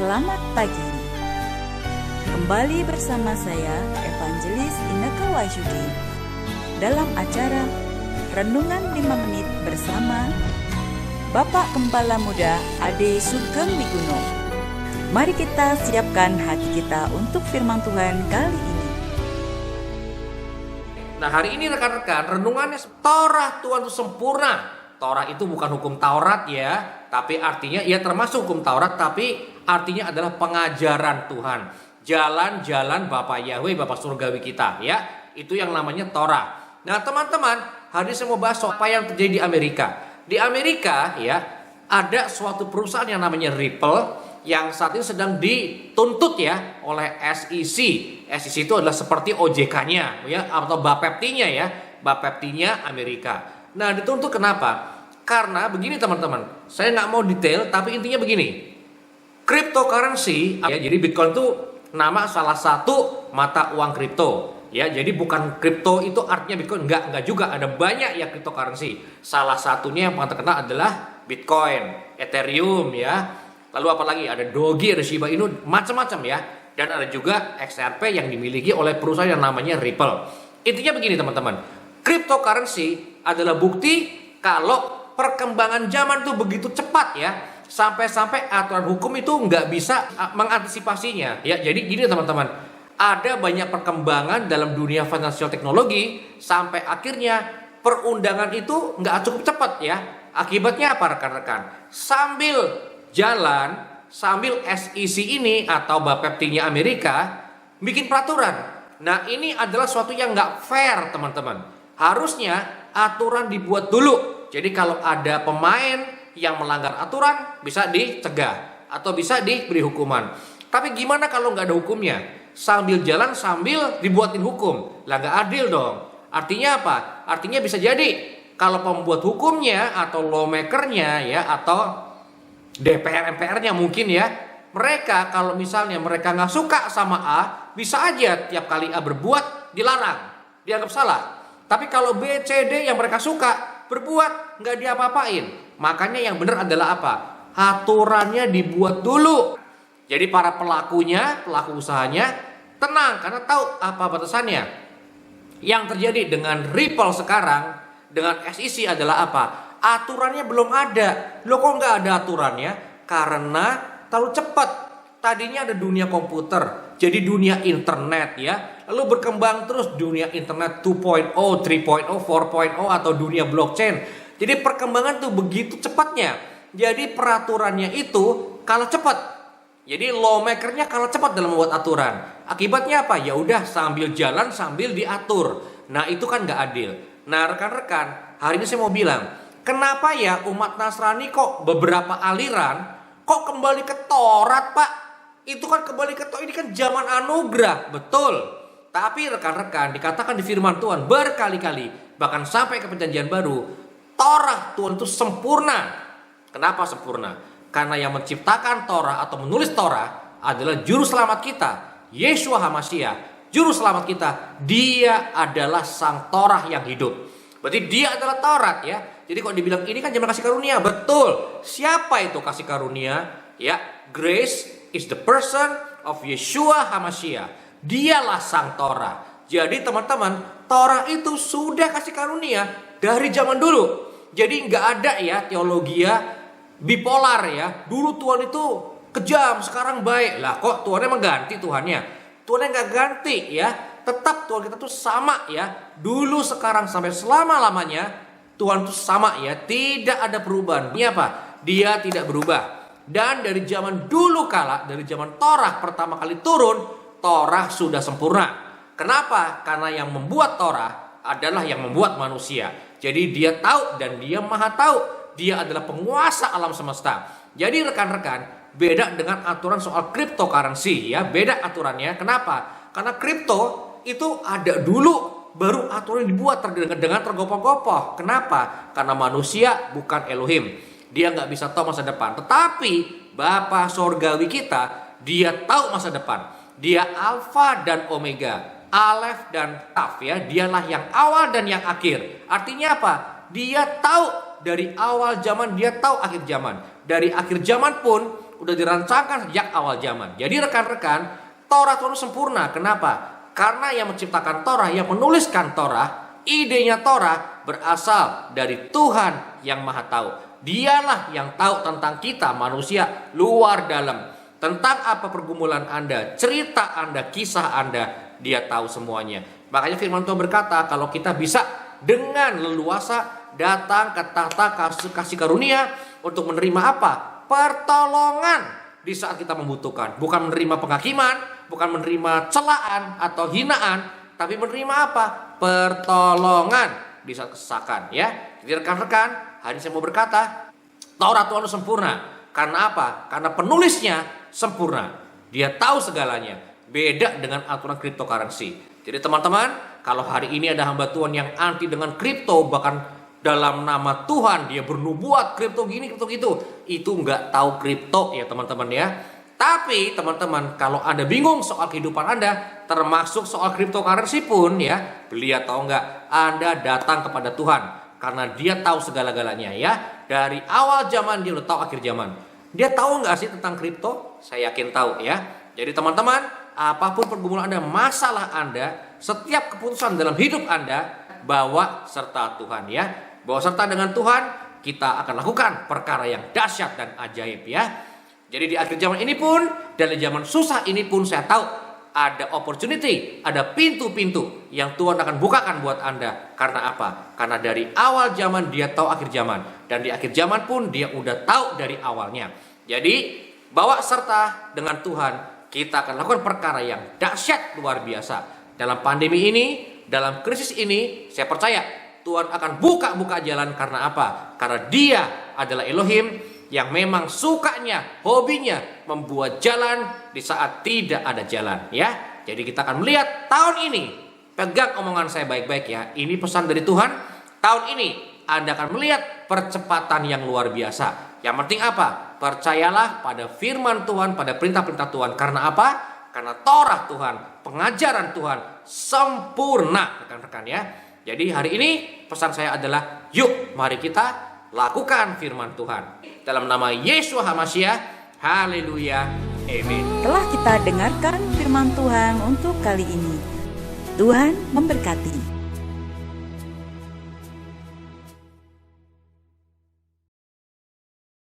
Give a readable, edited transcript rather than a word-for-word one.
Selamat pagi. Kembali bersama saya Evangelis Inneke Wahyudi dalam acara Renungan 5 Menit bersama Bapak Gembala Muda Ade Sugeng Wiguno. Mari kita siapkan hati kita untuk firman Tuhan kali ini. Nah, hari ini rekan-rekan, renungannya Torah Tuhan itu sempurna. Torah itu bukan hukum Taurat ya, tapi artinya ya termasuk hukum Taurat, tapi artinya adalah pengajaran Tuhan. Jalan-jalan Bapak Yahweh, Bapak Surgawi kita ya. Itu yang namanya Torah. Nah, teman-teman, hari ini saya mau bahas apa yang terjadi di Amerika. Di Amerika ya, ada suatu perusahaan yang namanya Ripple yang saat ini sedang dituntut ya oleh SEC. SEC itu adalah seperti OJK-nya ya, atau Bapepti-nya ya, Bapepti-nya Amerika. Nah, dituntut kenapa? Karena begini teman-teman, saya nggak mau detail, tapi intinya begini. Cryptocurrency ya, jadi Bitcoin itu nama salah satu mata uang kripto ya. Jadi bukan kripto itu artinya Bitcoin, enggak juga, ada banyak ya cryptocurrency. Salah satunya yang paling terkenal adalah Bitcoin, Ethereum ya. Lalu apa lagi? Ada Doge, ada Shiba Inu, macam-macam ya. Dan ada juga XRP yang dimiliki oleh perusahaan yang namanya Ripple. Intinya begini teman-teman, cryptocurrency adalah bukti kalau perkembangan zaman itu begitu cepat ya, sampai-sampai aturan hukum itu nggak bisa mengantisipasinya ya. Jadi gini teman-teman, ada banyak perkembangan dalam dunia financial teknologi sampai akhirnya perundangan itu nggak cukup cepat ya. Akibatnya apa rekan-rekan? Sambil jalan, sambil SEC ini atau Bapepti-nya Amerika bikin peraturan. Nah, ini adalah suatu yang nggak fair teman-teman. Harusnya aturan dibuat dulu. Jadi kalau ada pemain yang melanggar aturan bisa dicegah atau bisa diberi hukuman. Tapi gimana kalau nggak ada hukumnya? Sambil jalan sambil dibuatin hukum, lah nggak adil dong. Artinya apa? Artinya bisa jadi kalau pembuat hukumnya atau lawmakernya ya, atau DPR MPR-nya mungkin ya, mereka kalau misalnya mereka nggak suka sama A, bisa aja tiap kali A berbuat dilarang, dianggap salah. Tapi kalau B, C, D yang mereka suka berbuat nggak diapa-apain. Makanya yang benar adalah apa? Aturannya dibuat dulu. Jadi para pelakunya, pelaku usahanya tenang karena tahu apa batasannya. Yang terjadi dengan Ripple sekarang, dengan SEC adalah apa? Aturannya belum ada. Loh, kok nggak ada aturannya? Karena terlalu cepat. Tadinya ada dunia komputer, jadi dunia internet ya. Lalu berkembang terus dunia internet 2.0, 3.0, 4.0 atau dunia blockchain. Jadi perkembangan tuh begitu cepatnya. Jadi peraturannya itu kalah cepat. Jadi lawmakernya kalah cepat dalam membuat aturan. Akibatnya apa? Ya udah sambil jalan sambil diatur. Nah, itu kan nggak adil. Nah, rekan-rekan, hari ini saya mau bilang, kenapa ya umat Nasrani kok beberapa aliran kok kembali ke Taurat, Pak? Itu kan kembali ke Taurat, ini kan zaman anugerah, betul. Tapi rekan-rekan, dikatakan di firman Tuhan berkali-kali, bahkan sampai ke perjanjian baru, Torah Tuhan itu sempurna. Kenapa sempurna? Karena yang menciptakan Torah atau menulis Torah adalah juru selamat kita, Yeshua HaMashiach. Juru selamat kita, dia adalah sang Torah yang hidup. Berarti dia adalah Taurat ya. Jadi kok dibilang ini kan zaman kasih karunia, betul. Siapa itu kasih karunia? Ya, grace is the person of Yeshua HaMashiach. Dialah sang Torah. Jadi teman-teman, Torah itu sudah kasih karunia dari zaman dulu. Jadi nggak ada ya teologi bipolar ya. Dulu Tuhan itu kejam, sekarang baik. Lah kok Tuhannya mengganti Tuhannya? Tuhannya nggak ganti ya. Tetap Tuhan kita tuh sama ya. Dulu, sekarang, sampai selama-lamanya Tuhan itu sama ya. Tidak ada perubahan. Ini apa? Dia tidak berubah. Dan dari zaman dulu kala, dari zaman Torah pertama kali turun, Torah sudah sempurna. Kenapa? Karena yang membuat Torah adalah yang membuat manusia. Jadi dia tahu dan dia maha tahu. Dia adalah penguasa alam semesta. Jadi rekan-rekan, beda dengan aturan soal cryptocurrency ya. Beda aturannya. Kenapa? Karena kripto itu ada dulu, baru aturan dibuat dengan tergopoh-gopoh. Kenapa? Karena manusia bukan Elohim. Dia nggak bisa tahu masa depan. Tetapi Bapa Sorgawi kita, dia tahu masa depan. Dia Alfa dan Omega, Alef dan Taf ya. Dialah yang awal dan yang akhir. Artinya apa? Dia tahu dari awal zaman, dia tahu akhir zaman. Dari akhir zaman pun udah dirancangkan sejak awal zaman. Jadi rekan-rekan, Taurat itu sempurna. Kenapa? Karena yang menciptakan Torah, yang menuliskan Torah, idenya Torah berasal dari Tuhan yang Maha Tahu. Dialah yang tahu tentang kita manusia luar dalam. Tentang apa pergumulan Anda, cerita Anda, kisah Anda, Dia tahu semuanya. Makanya firman Tuhan berkata, kalau kita bisa dengan leluasa datang ke tahta kasih karunia untuk menerima apa? Pertolongan di saat kita membutuhkan. Bukan menerima penghakiman, bukan menerima celaan atau hinaan, tapi menerima apa? Pertolongan di saat kesesakan, ya. Jadi rekan-rekan, hari ini saya mau berkata, Taurat Tuhan itu sempurna. Karena apa? Karena penulisnya sempurna. Dia tahu segalanya. Beda dengan aturan cryptocurrency. Jadi teman-teman, kalau hari ini ada hamba Tuhan yang anti dengan kripto, bahkan dalam nama Tuhan dia bernubuat kripto gini, kripto gitu, itu nggak tahu kripto ya teman-teman ya. Tapi teman-teman, kalau Anda bingung soal kehidupan Anda, termasuk soal cryptocurrency pun ya, beliau tahu nggak, Anda datang kepada Tuhan karena Dia tahu segala-galanya ya. Dari awal zaman Dia udah tahu akhir zaman. Dia tahu nggak sih tentang kripto? Saya yakin tahu ya. Jadi teman-teman, apapun pergumulan Anda, masalah Anda, setiap keputusan dalam hidup Anda, bawa serta Tuhan ya. Bawa serta dengan Tuhan, kita akan lakukan perkara yang dahsyat dan ajaib ya. Jadi di akhir zaman ini pun, dari zaman susah ini pun saya tahu ada opportunity, ada pintu-pintu yang Tuhan akan bukakan buat Anda. Karena apa? Karena dari awal zaman Dia tahu akhir zaman, dan di akhir zaman pun Dia udah tahu dari awalnya. Jadi bawa serta dengan Tuhan, kita akan lakukan perkara yang dahsyat luar biasa. Dalam pandemi ini, dalam krisis ini, saya percaya Tuhan akan buka jalan. Karena apa? Karena Dia adalah Elohim yang memang sukanya, hobinya membuat jalan di saat tidak ada jalan ya. Jadi kita akan melihat tahun ini, pegang omongan saya baik-baik ya. Ini pesan dari Tuhan. Tahun ini Anda akan melihat percepatan yang luar biasa. Yang penting apa? Percayalah pada firman Tuhan, pada perintah-perintah Tuhan. Karena apa? Karena Torah Tuhan, pengajaran Tuhan sempurna rekan-rekan ya. Jadi hari ini pesan saya adalah, yuk mari kita lakukan firman Tuhan. Dalam nama Yeshua HaMashiach, haleluya, amin. Telah kita dengarkan firman Tuhan untuk kali ini. Tuhan memberkati.